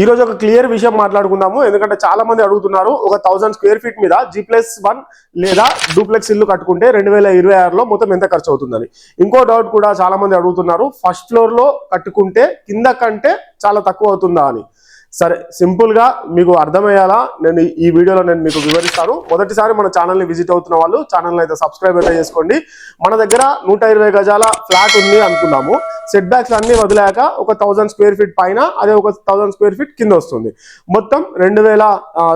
ఈ రోజు ఒక క్లియర్ విషయం మాట్లాడుకుందాము. ఎందుకంటే చాలా మంది అడుగుతున్నారు, ఒక 1000 స్క్వేర్ ఫీట్ మీద G+1 లేదా డూప్లెక్స్ ఇల్లు కట్టుకుంటే 2026లో మొత్తం ఎంత ఖర్చు అవుతుందని. ఇంకో డౌట్ కూడా చాలా మంది అడుగుతున్నారు, ఫస్ట్ ఫ్లోర్ లో కట్టుకుంటే కింద కంటే చాలా తక్కువ అవుతుందా అని. సరే, సింపుల్ గా మీకు అర్థమయ్యేలా నేను ఈ వీడియోలో మీకు వివరిస్తాను. మొదటిసారి మన ఛానల్ని విజిట్ అవుతున్న వాళ్ళు ఛానల్ని అయితే సబ్స్క్రైబ్ అయితే చేసుకోండి. మన దగ్గర 120 గజాల ఫ్లాట్ ఉంది అనుకున్నాము. సెట్ బ్యాక్స్ అన్ని వదిలేక ఒక 1000 స్క్వేర్ ఫీట్ పైన, అదే ఒక 1000 స్క్వేర్ ఫీట్ కింద వస్తుంది. మొత్తం 2000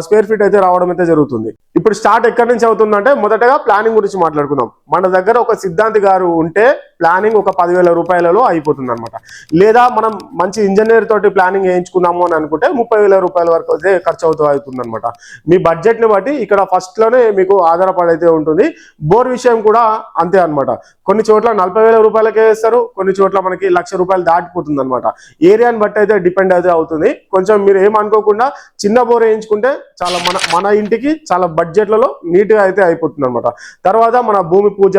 స్క్వేర్ ఫీట్ అయితే రావడం అయితే జరుగుతుంది. ఇప్పుడు స్టార్ట్ ఎక్కడి నుంచి అవుతుందంటే, మొదటగా ప్లానింగ్ గురించి మాట్లాడుకుందాం. మన దగ్గర ఒక సిద్ధాంతి గారు ఉంటే ప్లానింగ్ ఒక 10,000 రూపాయలలో అయిపోతుంది అనమాట. లేదా మనం మంచి ఇంజనీర్ తోటి ప్లానింగ్ వేయించుకున్నాము అని అనుకుంటే 30,000 రూపాయల వరకు అయితే ఖర్చు అవుతుంది అనమాట. మీ బడ్జెట్ ని బట్టి ఇక్కడ ఫస్ట్ లోనే మీకు ఆధారపడైతే ఉంటుంది. బోర్ విషయం కూడా అంతే అనమాట. కొన్ని చోట్ల 40,000 రూపాయలకే వేస్తారు, కొన్ని చోట్ల మనకి 1,00,000 రూపాయలు దాటిపోతుంది అనమాట. ఏరియాని బట్టి అయితే డిపెండ్ అయితే అవుతుంది. కొంచెం మీరు ఏమనుకోకుండా చిన్న బోర్ వేయించుకుంటే చాలా మన ఇంటికి చాలా బడ్జెట్లలో నీట్ గా అయితే అయిపోతుంది అనమాట. తర్వాత మన భూమి పూజ,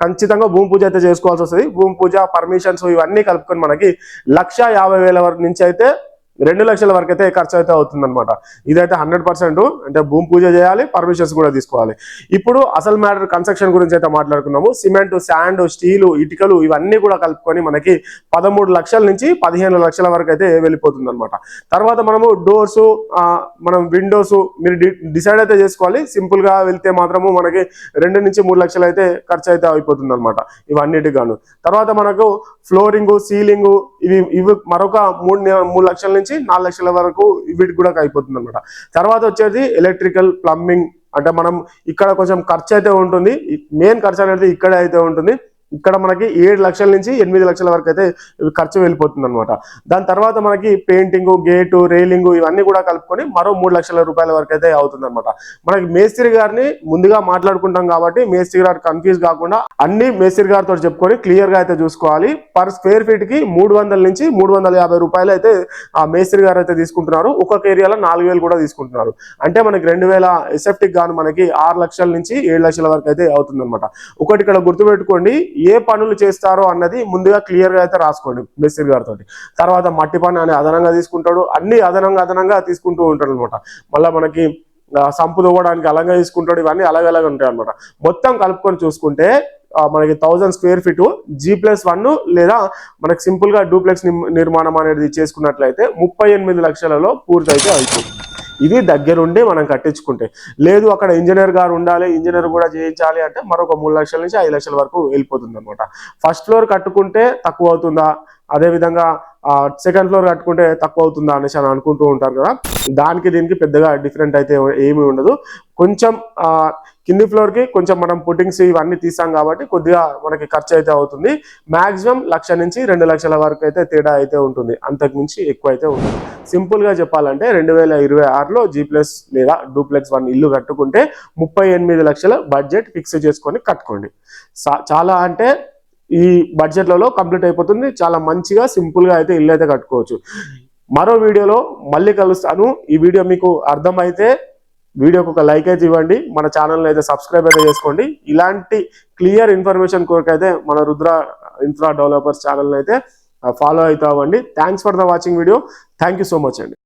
ఖచ్చితంగా భూమి పూజ అయితే చేసుకోవాల్సి వస్తుంది. భూమి పూజ, పర్మిషన్స్ ఇవన్నీ కలుపుకొని మనకి 1,50,000 వరకు నుంచి అయితే 2 లక్షల వరకు అయితే ఖర్చు అయితే అవుతుంది అనమాట. ఇదైతే 100%. అంటే భూమి పూజ చేయాలి, పర్మిషన్స్ కూడా తీసుకోవాలి. ఇప్పుడు అసలు మ్యాటర్ కన్స్ట్రక్షన్ గురించి అయితే మాట్లాడుకున్నాము. సిమెంట్, శాండ్, స్టీలు, ఇటుకలు ఇవన్నీ కూడా కలుపుకొని మనకి 13 లక్షల నుంచి 15 లక్షల వరకు అయితే వెళ్ళిపోతుంది అనమాట. తర్వాత మనము డోర్స్, మనం విండోస్ మీరు డిసైడ్ అయితే చేసుకోవాలి. సింపుల్ గా వెళ్తే మాత్రము మనకి 2 నుంచి 3 లక్షలు అయితే ఖర్చు అయితే అయిపోతుంది అనమాట ఇవన్నిటికి గాను. తర్వాత మనకు ఫ్లోరింగ్, సీలింగ్ ఇవి మరొక 3 లక్షల నుంచి 4 లక్షల వరకు వీటికి కూడా అయిపోతుంది అనమాట. తర్వాత వచ్చేది ఎలక్ట్రికల్, ప్లంబింగ్. అంటే మనం ఇక్కడ కొంచెం ఖర్చు అయితే ఉంటుంది. మెయిన్ ఖర్చు అనేది ఇక్కడే అయితే ఉంటుంది. ఇక్కడ మనకి 7 లక్షల నుంచి 8 లక్షల వరకు అయితే ఖర్చు వెళ్ళిపోతుంది అనమాట. దాని తర్వాత మనకి పెయింటింగ్, గేటు, రైలింగ్ ఇవన్నీ కూడా కలుపుకొని మరో 3 లక్షల రూపాయల వరకు అయితే అవుతుంది అనమాట. మనకి మేస్త్రి గారిని ముందుగా మాట్లాడుకుంటాం కాబట్టి మేస్త్రి గారు కన్ఫ్యూజ్ కాకుండా అన్ని మేస్త్రి గారితో చెప్పుకొని క్లియర్ గా అయితే చూసుకోవాలి. పర్ స్క్వేర్ ఫీట్ కి 300 నుంచి 350 రూపాయలు అయితే ఆ మేస్త్రి గారు అయితే తీసుకుంటున్నారు. ఒక్కొక్క ఏరియాలో 4,000 కూడా తీసుకుంటున్నారు. అంటే మనకి 2,000 ఎసెప్టిక్ గాను మనకి 6 లక్షల నుంచి 7 లక్షల వరకు అయితే అవుతుంది అనమాట. ఒకటి ఇక్కడ గుర్తుపెట్టుకోండి, ఏ పనులు చేస్తారో అన్నది ముందుగా క్లియర్ గా అయితే రాసుకోండి మేస్త్రి గారితో. తర్వాత మట్టి పని అని అదనంగా తీసుకుంటాడు, అన్ని అదనంగా తీసుకుంటూ ఉంటాడు అనమాట. మళ్ళీ మనకి సంపు తవ్వడానికి అలాగే తీసుకుంటాడు. ఇవన్నీ అలాగే ఉంటాయి అనమాట. మొత్తం కలుపుకొని చూసుకుంటే మనకి 1000 స్క్వేర్ ఫీట్ G+1 లేదా మనకి సింపుల్ గా డూప్లెక్స్ నిర్మాణం అనేది చేసుకున్నట్లయితే 38 లక్షలలో పూర్తి అయితే అవుతుంది. ఇది దగ్గరుండి మనం కట్టించుకుంటే. లేదు అక్కడ ఇంజనీర్ గారు ఉండాలి, ఇంజనీర్ కూడా చేయించాలి అంటే మరొక 3 లక్షల నుంచి 5 లక్షల వరకు వెళ్ళిపోతుంది అనమాట. ఫస్ట్ ఫ్లోర్ కట్టుకుంటే తక్కువ అవుతుందా, అదేవిధంగా సెకండ్ ఫ్లోర్ కట్టుకుంటే తక్కువ అవుతుందా అనేసి అని అనుకుంటూ ఉంటారు కదా. దానికి దీనికి పెద్దగా డిఫరెంట్ అయితే ఏమీ ఉండదు. కొంచెం కింది ఫ్లోర్ కి కొంచెం మనం పుట్టింగ్స్ ఇవన్నీ తీసాం కాబట్టి కొద్దిగా మనకి ఖర్చు అయితే అవుతుంది. మాక్సిమం 1,00,000 నుంచి 2 లక్షల వరకు అయితే తేడా అయితే ఉంటుంది. అంతకు మించి ఎక్కువ అయితే ఉంటుంది. సింపుల్ గా చెప్పాలంటే 2026లో G+ లేదా డూప్లెక్స్ 1 ఇల్లు కట్టుకుంటే 38 లక్షల బడ్జెట్ ఫిక్స్ చేసుకొని కట్టుకోండి. చాలా అంటే ఈ బడ్జెట్లలో కంప్లీట్ అయిపోతుంది. చాలా మంచిగా సింపుల్ గా అయితే ఇల్లు అయితే కట్టుకోవచ్చు. మరో వీడియోలో మళ్ళీ కలుస్తాను. ఈ వీడియో మీకు అర్థమైతే వీడియోకి ఒక లైక్ అయితే ఇవ్వండి. మన ఛానల్ని అయితే సబ్స్క్రైబ్ అయితే చేసుకోండి. ఇలాంటి క్లియర్ ఇన్ఫర్మేషన్ కొరకైతే మన రుద్ర ఇన్ఫ్రా డెవలపర్స్ ఛానల్ని అయితే ఫాలో అవుతామండి. Thanks for the watching video. Thank you so much అండి.